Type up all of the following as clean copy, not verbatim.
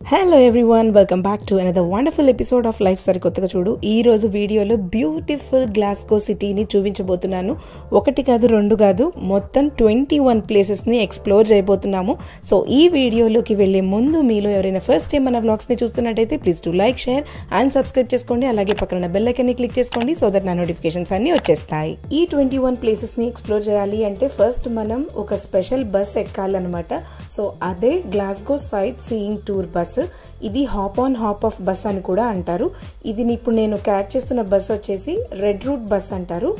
Hello everyone, welcome back to another wonderful episode of life సరి కొత్తగా చూడు. ఈ రోజు వీడియోలో బ్యూటిఫుల్ గ్లాస్గో సిటీని చూపించబోతున్నాను. ఒకటి కాదు, రెండు కాదు, మొత్తం 21 ప్లేసెస్ని ఎక్స్ప్లోర్ చేయబోతున్నాము. సో ఈ వీడియోలోకి వెళ్ళే ముందు మీలో ఎవరైనా ఫస్ట్ టైం మన వ్లాగ్స్ని చూస్తున్నట్టయితే please to like, share and subscribe చేసుకోండి. అలాగే పక్కన బెల్ ఐకాన్ని క్లిక్ చేసుకోండి సో దట్ నా నోటిఫికేషన్స్ అన్ని వచ్చేస్తాయి. ఈ 21 ప్లేసెస్ని ఎక్స్ప్లోర్ చేయాలి అంటే ఫస్ట్ మనం ఒక స్పెషల్ బస్ ఎక్కాలన్నమాట. సో అదే Glasgow sight seeing tour bus. ఇది hop on hop off bus అని కూడా అంటారు. ఇది ఇప్పుడు నేను క్యాచ్ చేస్తున్న బస్ వచ్చేసి రెడ్ రూట్ బస్ అంటారు.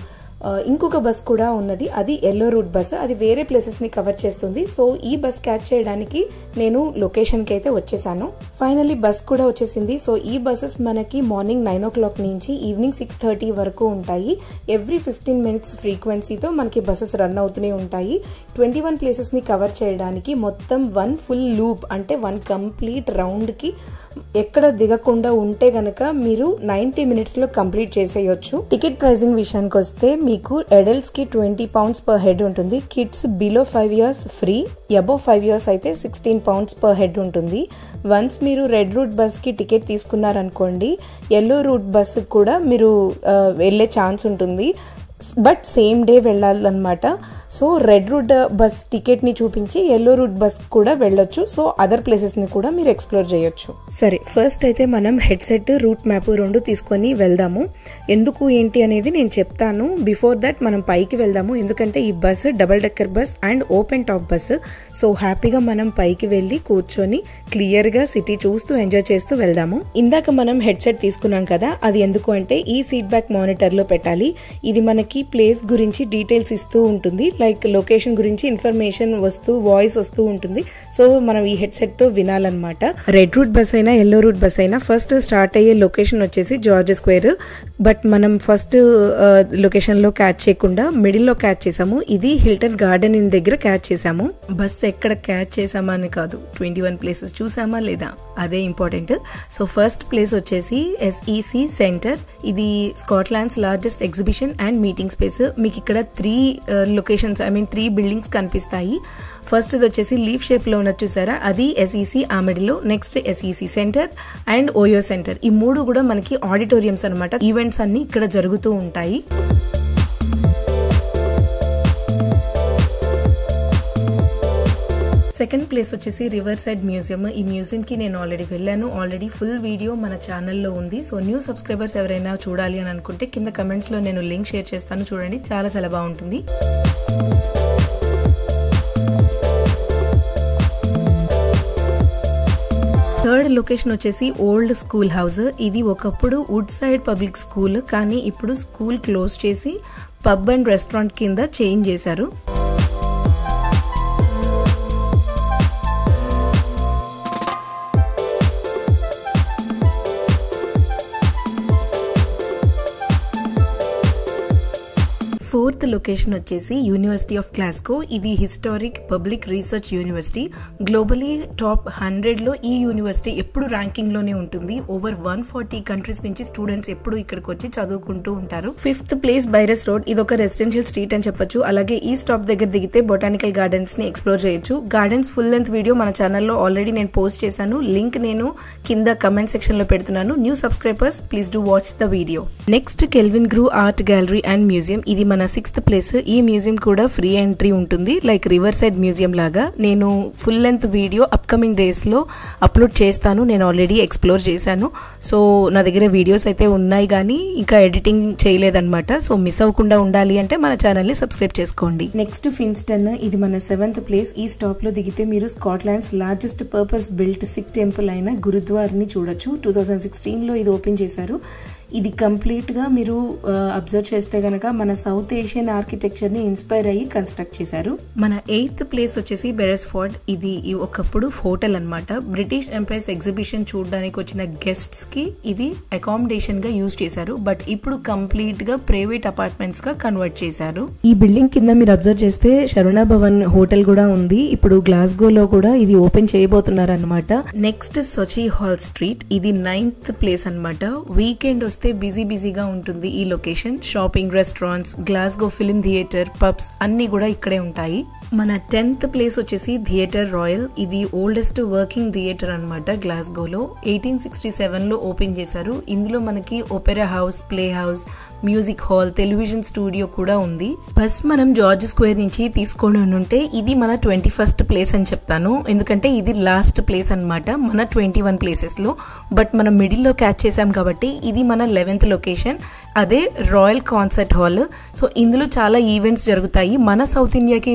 ఇంకొక బస్ కూడా ఉన్నది, అది ఎల్లో రూట్ బస్. అది వేరే ప్లేసెస్ని కవర్ చేస్తుంది. సో ఈ బస్ క్యాచ్ చేయడానికి నేను లొకేషన్కి అయితే వచ్చేసాను. ఫైనల్లీ బస్ కూడా వచ్చేసింది. సో ఈ బస్సెస్ మనకి మార్నింగ్ 9 o'clock నుంచి ఈవినింగ్ 6:30 వరకు ఉంటాయి. ఎవ్రీ 15 minutes ఫ్రీక్వెన్సీతో మనకి బస్సెస్ రన్ అవుతూనే ఉంటాయి. 21 ప్లేసెస్ని కవర్ చేయడానికి మొత్తం 1 full loop అంటే 1 complete రౌండ్కి ఎక్కడ దిగకుండా ఉంటే గనక మీరు 90 minutesలో కంప్లీట్ చేసేయొచ్చు. టికెట్ ప్రైసింగ్ విషయానికి వస్తే మీకు అడల్ట్స్ కి 20 pounds per head ఉంటుంది. Kids below 5 years free, above 5 years అయితే 16 pounds per head ఉంటుంది. వన్స్ మీరు రెడ్ రూట్ బస్ కి టికెట్ తీసుకున్నారనుకోండి, ఎల్లో రూట్ బస్ కూడా మీరు వెళ్ళే ఛాన్స్ ఉంటుంది. బట్ సేమ్ డే వెళ్ళాలన్నమాట. సో రెడ్ రూట్ బస్ టికెట్ని చూపించి ఎల్లో రూట్ బస్ కూడా వెళ్ళొచ్చు. సో అదర్ ప్లేసెస్ని కూడా మీరు ఎక్స్ప్లోర్ చేయొచ్చు. సరే, ఫస్ట్ అయితే మనం హెడ్సెట్, రూట్ మ్యాప్ రెండు తీసుకొని వెళ్దాము. ఎందుకు ఏంటి అనేది నేను చెప్తాను. బిఫోర్ దట్ మనం పైకి వెళ్దాము. ఎందుకంటే ఈ bus double decker bus and open top bus. So హ్యాపీగా మనం పైకి వెళ్ళి కూర్చొని క్లియర్గా సిటీ చూస్తూ ఎంజాయ్ చేస్తూ వెళ్దాము. ఇందాక మనం హెడ్సెట్ తీసుకున్నాం కదా, అది ఎందుకు అంటే ఈ సీట్ బ్యాక్ మానిటర్లో పెట్టాలి. ఇది మనకి ప్లేస్ గురించి డీటెయిల్స్ ఇస్తూ ఉంటుంది. లైక్ లొకేషన్ గురించి ఇన్ఫర్మేషన్ వస్తూ వాయిస్ వస్తూ ఉంటుంది. సో మనం ఈ హెడ్సెట్ తో వినాలన్నమాట. రెడ్ రూట్ బస్ అయినా ఎల్లో రూట్ బస్ అయినా ఫస్ట్ స్టార్ట్ అయ్యే లొకేషన్ వచ్చేసి జార్జ్ స్క్వేర్. బట్ మనం ఫస్ట్ లొకేషన్ లో క్యాచ్ చేయకుండా మిడిల్ లో క్యాచ్ చేసాము. ఇది హిల్టన్ గార్డెన్ ఇన్ దగ్గర క్యాచ్ చేసాము. బస్ ఎక్కడ క్యాచ్ చేసామా అని కాదు, 21 ప్లేసెస్ చూసామా లేదా అదే ఇంపార్టెంట్. సో ఫస్ట్ ప్లేస్ వచ్చేసి SEC సెంటర్. ఇది స్కాట్లాండ్స్ largest exhibition and meeting space. మీకు ఇక్కడ 3 లొకేషన్స్, 3 బిల్డింగ్స్ కనిపిస్తాయి. ఫస్ట్ వచ్చేసి లీఫ్ షేప్ లో ఉన్నది చూసారా, అది SEC ఆమెడిలో. Next SEC centre and OVO centre. ఈ 3 కూడా మనకి ఆడిటోరియంస్ అనమాట. ఈవెంట్స్ అన్ని ఇక్కడ జరుగుతూ ఉంటాయి. సెకండ్ ప్లేస్ వచ్చేసి రివర్ సైడ్ మ్యూజియం. ఈ మ్యూజియం కి నేను ఆల్రెడీ వెళ్ళాను. ఆల్రెడీ ఫుల్ వీడియో మన ఛానల్లో ఉంది. సో న్యూ సబ్స్క్రైబర్స్ ఎవరైనా చూడాలి అని అనుకుంటే కింద కమెంట్స్ లో నేను లింక్ షేర్ చేస్తాను, చూడండి. చాలా చాలా బాగుంటుంది. థర్డ్ లొకేషన్ వచ్చేసి ఓల్డ్ స్కూల్ హౌస్. ఇది ఒకప్పుడు వుడ్ సైడ్ పబ్లిక్ స్కూల్, కానీ ఇప్పుడు స్కూల్ క్లోజ్ చేసి పబ్ అండ్ రెస్టారెంట్ కింద చేంజ్ చేశారు. ఫోర్త్ లొకేషన్ వచ్చేసి యూనివర్సిటీ ఆఫ్ గ్లాస్గో. ఇది historic public research university. Globally top 100లో ఈ యూనివర్సిటీ ఎప్పుడు ర్యాంకింగ్ లోనే ఉంటుంది. ఓవర్ 140 కంట్రీస్ నుంచి స్టూడెంట్స్ ఎప్పుడు ఇక్కడికి వచ్చి చదువుకుంటూ ఉంటారు. Fifth place Byres road. ఇది ఒక రెసిడెన్షియల్ స్ట్రీట్ అని చెప్పొచ్చు. అలాగే ఈ స్టాప్ దగ్గర దిగితే బొటానికల్ గార్డెన్స్ ని ఎక్స్ప్లోర్ చేయొచ్చు. గార్డెన్స్ ఫుల్ లెంత్ వీడియో మన ఛానల్లో ఆల్రెడీ నేను పోస్ట్ చేశాను. లింక్ నేను కింద కమెంట్ సెక్షన్ లో పెడుతున్నాను. New subscribers please do watch the video. Next Kelvingrove art gallery and museum. ఇది మన 6th ప్లేస్. ఈ మ్యూజియం కూడా ఫ్రీ ఎంట్రీ ఉంటుంది, లైక్ రివర్ సైడ్ మ్యూజియం లాగా. నేను full length video upcoming days లో అప్లోడ్ చేస్తాను. నేను ఆల్రెడీ ఎక్స్ప్లోర్ చేశాను. సో నా దగ్గర వీడియోస్ అయితే ఉన్నాయి, కానీ ఇంకా ఎడిటింగ్ చేయలేదన్నమాట. సో మిస్ అవ్వకుండా ఉండాలి అంటే మన ఛానల్ ని సబ్స్క్రైబ్ చేసుకోండి. Next Finnieston. ఇది మన 7th ప్లేస్. ఈ స్టాప్ లో దిగితే మీరు Scotland's largest purpose built Sikh temple అయిన గురుద్వార్ ని చూడొచ్చు. 2016లో ఇది ఓపెన్ చేశారు. ఇది కంప్లీట్ గా మీరు అబ్జర్వ్ చేస్తే గనక మన సౌత్ ఏషియన్ ఆర్కిటెక్చర్ ని ఇన్స్పైర్ అయ్యి కన్స్ట్రక్ట్ చేశారు. మన 8th ప్లేస్ వచ్చేసి బెరెస్ఫోర్డ్. ఇది ఒకప్పుడు హోటల్ అన్నమాట. బ్రిటిష్ ఎంపైర్స్ ఎగ్జిబిషన్ చూడడానికి వచ్చిన గెస్ట్స్ కి ఇది అకామిడేషన్ గా యూజ్ చేశారు. బట్ ఇప్పుడు కంప్లీట్ గా ప్రైవేట్ అపార్ట్మెంట్స్ గా కన్వర్ట్ చేశారు. ఈ బిల్డింగ్ కింద మీరు అబ్జర్వ్ చేస్తే శరణ భవన్ హోటల్ కూడా ఉంది. ఇప్పుడు గ్లాస్గోలో కూడా ఇది ఓపెన్ చేయబోతున్నారు అనమాట. Next Sochi hall street. ఇది 9th ప్లేస్ అనమాట. వీకెండ్ వస్తే బిజీగా ఉంటుంది ఈ location. Shopping, restaurants, Glasgow film theatre, pubs అన్ని కూడా ఇక్కడే ఉంటాయి. మన 10th ప్లేస్ వచ్చేసి థియేటర్ రాయల్. ఇది ఓల్డెస్ట్ వర్కింగ్ థియేటర్ అనమాట గ్లాస్గోలో. 1867లో ఓపెన్ చేశారు. ఇందులో మనకి opera house, play house, music hall, television studio కూడా ఉంది. బస్ మనం జార్జ్ స్క్వేర్ నుంచి తీసుకొని ఉంటే ఇది మన 21st ప్లేస్ అని చెప్తాను, ఎందుకంటే ఇది లాస్ట్ ప్లేస్ అనమాట మన 21 ప్లేసెస్లో. బట్ మనం మిడిల్లో క్యాచ్ చేసాం కాబట్టి ఇది మన 11th లొకేషన్, అదే రాయల్ కాన్సర్ట్ హాల్. సో ఇందులో చాలా ఈవెంట్స్ జరుగుతాయి. మన సౌత్ ఇండియాకి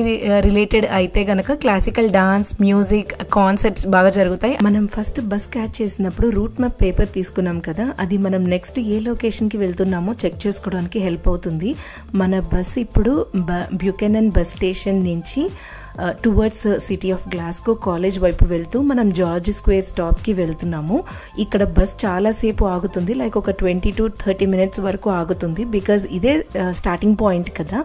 రిలేటెడ్ అయితే గనక క్లాసికల్ డాన్స్, మ్యూజిక్, కాన్సర్ట్స్ బాగా జరుగుతాయి. మనం ఫస్ట్ బస్ క్యాచ్ చేసినప్పుడు రూట్ మ్యాప్ పేపర్ తీసుకున్నాం కదా, అది మనం నెక్స్ట్ ఏ లొకేషన్కి వెళ్తున్నామో చెక్ చేసుకోవడానికి హెల్ప్ అవుతుంది. మన బస్ ఇప్పుడు బ్యూకెనన్ బస్ స్టేషన్ నుంచి towards city of Glasgow college వైపు వెళ్తూ మనం జార్జ్ స్క్వేర్ స్టాప్కి వెళ్తున్నాము. ఇక్కడ బస్ చాలాసేపు ఆగుతుంది, లైక్ ఒక 20 to 30 minutes వరకు ఆగుతుంది. బికాజ్ ఇదే స్టార్టింగ్ పాయింట్ కదా,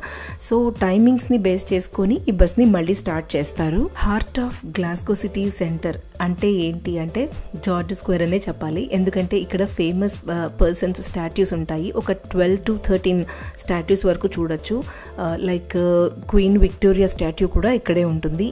సో టైమింగ్స్ని బేస్ చేసుకొని ఈ బస్ని మళ్ళీ స్టార్ట్ చేస్తారు. Heart of Glasgow city centre అంటే ఏంటి అంటే జార్జ్ స్క్వేర్ అనే చెప్పాలి, ఎందుకంటే ఇక్కడ ఫేమస్ పర్సన్స్ స్టాట్యూస్ ఉంటాయి. ఒక 12 to 13 స్టాట్యూస్ వరకు చూడొచ్చు. లైక్ క్వీన్ విక్టోరియా స్టాట్యూ కూడా ఇక్కడే ఉంటుంది.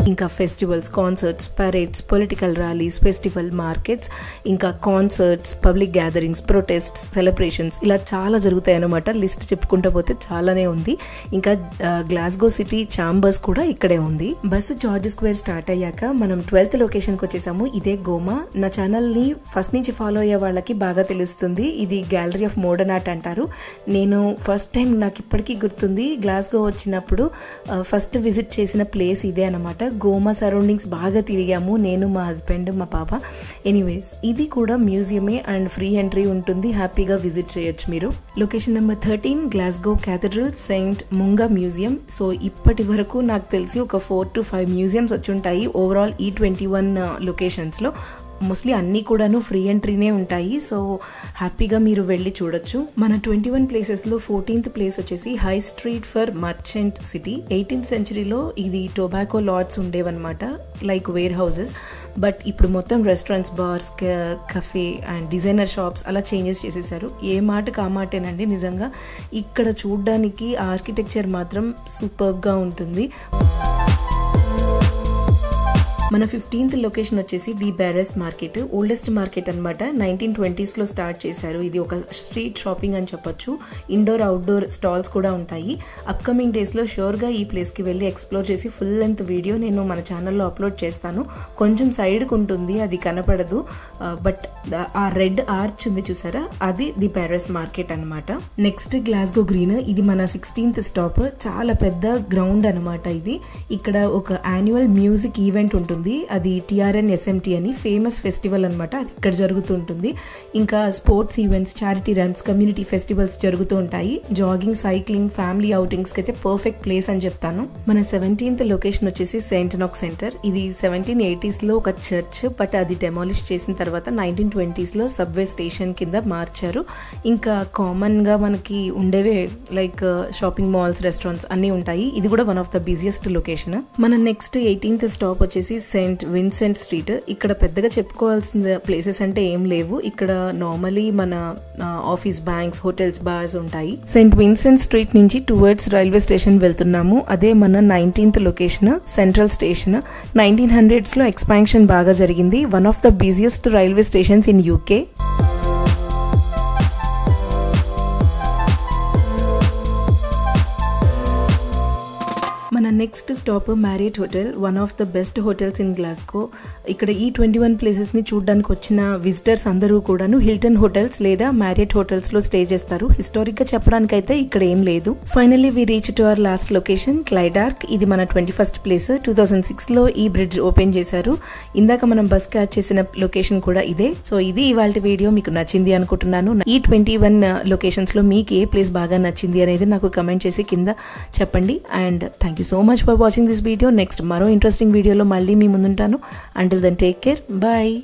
ఇంకా festivals, concerts, parades, political rallies, festival markets, ఇంకా concerts, public gatherings, protests, celebrations ఇలా చాలా జరుగుతాయి అన్నమాట. లిస్ట్ చెప్పుకుంటూ పోతే చాలానే ఉంది. ఇంకా గ్లాస్గో సిటీ ఛాంబర్స్ కూడా ఇక్కడే ఉంది. బస్సు జార్జ్ స్క్వేర్ స్టార్ట్ అయ్యాక మనం 12th లొకేషన్కి వచ్చేసాము. ఇదే గోమా. నా ఛానల్ని ఫస్ట్ నుంచి ఫాలో అయ్యే వాళ్ళకి బాగా తెలుస్తుంది. ఇది గ్యాలరీ ఆఫ్ మోడర్న్ ఆర్ట్ అంటారు. నేను ఫస్ట్ టైం, నాకు ఇప్పటికీ గుర్తుంది, గ్లాస్గో వచ్చినప్పుడు ఫస్ట్ విజిట్ చేసిన ప్లేస్ ఇదే అనమాట. గోమా సరౌండింగ్స్ బాగా తిరిగాము, నేను, మా హస్బెండ్, మా పాప. ఎనీవేస్ ఇది కూడా మ్యూజియమే అండ్ ఫ్రీ ఎంట్రీ ఉంటుంది, హ్యాపీగా విజిట్ చేయొచ్చు మీరు. Location number 13 Glasgow cathedral Saint munga museum. So ఇప్పటి వరకు నాకు తెలిసి ఒక 4 to 5 మ్యూజియంస్ వచ్చి ఉంటాయి ఓవరాల్ ఈ 21 లొకేషన్స్లో. మోస్ట్లీ అన్నీ కూడాను ఫ్రీ ఎంట్రీనే ఉంటాయి, సో హ్యాపీగా మీరు వెళ్ళి చూడొచ్చు. మన 21 ప్లేసెస్లో 14th ప్లేస్ వచ్చేసి high street for merchant city. 18th సెంచరీలో ఇది టొబాకో లాట్స్ ఉండేవన్నమాట, లైక్ వేర్ హౌసెస్. బట్ ఇప్పుడు మొత్తం restaurants, bars, కఫే and designer shops అలా చేంజెస్ చేసేసారు. ఏ మాటకు ఆ మాటేనండి. నిజంగా ఇక్కడ చూడడానికి ఆర్కిటెక్చర్ మాత్రం సూపర్గా ఉంటుంది. మన 15th లొకేషన్ వచ్చేసి ది బ్యారెస్ మార్కెట్. ఓల్డెస్ట్ మార్కెట్ అనమాట. 1920sలో స్టార్ట్ చేశారు. ఇది ఒక స్ట్రీట్ షాపింగ్ అని చెప్పొచ్చు. ఇండోర్, అవుట్డోర్ స్టాల్స్ కూడా ఉంటాయి. అప్కమింగ్ డేస్లో ష్యూర్గా ఈ ప్లేస్కి వెళ్ళి ఎక్స్ప్లోర్ చేసి ఫుల్ లెంత్ వీడియో నేను మన ఛానల్లో అప్లోడ్ చేస్తాను. కొంచెం సైడ్కి ఉంటుంది, అది కనపడదు, బట్ ఆ రెడ్ ఆర్చ్ ఉంది చూసారా, అది ది బ్యారెస్ మార్కెట్ అనమాట. Next Glasgow green. ఇది మన 16th స్టాప్. చాలా పెద్ద గ్రౌండ్ అనమాట ఇది. ఇక్కడ ఒక యాన్యువల్ మ్యూజిక్ ఈవెంట్ ఉంటుంది, అది TRN SMT అని ఫేమస్ ఫెస్టివల్ అనమాట. అది ఇక్కడ జరుగుతూ ఉంటుంది. ఇంకా sports events, charity runs, community festivals జరుగుతూ ఉంటాయి. జాగింగ్, సైక్లింగ్, ఫ్యామిలీ అవుటింగ్స్కి అయితే పర్ఫెక్ట్ ప్లేస్ అని చెప్తాను. మన 17th లొకేషన్ వచ్చేసి సెయింట్ నాక్ సెంటర్. ఇది 1780sలో ఒక చర్చ్, బట్ అది డెమాలిష్ చేసిన తర్వాత 1920sలో సబ్వే స్టేషన్ కింద మార్చారు. ఇంకా కామన్గా మనకి ఉండేవే లైక్ షాపింగ్ మాల్స్, రెస్టారెంట్స్ అన్నీ ఉంటాయి. ఇది కూడా one of the busiest location. మన నెక్స్ట్ 18th స్టాప్ వచ్చేసి సెయింట్ విన్సెంట్ స్ట్రీట్. ఇక్కడ పెద్దగా చెప్పుకోవాల్సిన ప్లేసెస్ అంటే ఏం లేవు. ఇక్కడ నార్మలీ మన ఆఫీస్, బ్యాంక్స్, హోటల్స్, బార్స్ ఉంటాయి. సెయింట్ విన్సెంట్ స్ట్రీట్ నుంచి టువర్డ్స్ రైల్వే స్టేషన్ వెళ్తున్నాము. అదే మన 19th లొకేషన్, సెంట్రల్ స్టేషన్. 1900sలో ఎక్స్పాన్షన్ బాగా జరిగింది. One of the busiest railway stations in UK. మన next stop Marriott hotel, one of the best hotels in Glasgow. ఇక్కడ ఈ 21 ప్లేసెస్ని చూడడానికి వచ్చిన విజిటర్స్ అందరూ కూడాను హిల్టన్ హోటల్స్ లేదా మ్యారియట్ హోటల్స్లో స్టే చేస్తారు. హిస్టారిక్గా చెప్పడానికైతే ఇక్కడ ఏం లేదు. Finally we reach to our last location Clyde Arc. ఇది మన 21st ప్లేస్. 2006లో ఈ బ్రిడ్జ్ ఓపెన్ చేశారు. ఇందాక మనం బస్ క్యాచ్ చేసిన లొకేషన్ కూడా ఇదే. సో ఇది ఇవాళ వీడియో. మీకు నచ్చింది అనుకుంటున్నాను. ఈ 21 లొకేషన్స్లో మీకు ఏ ప్లేస్ బాగా నచ్చింది అనేది నాకు కమెంట్ చేసి కింద చెప్పండి. And thank you so much for watching this video. Next మరో ఇంట్రెస్టింగ్ వీడియోలో మళ్ళీ మీ ముందుంటాను. Until then, take care. Bye.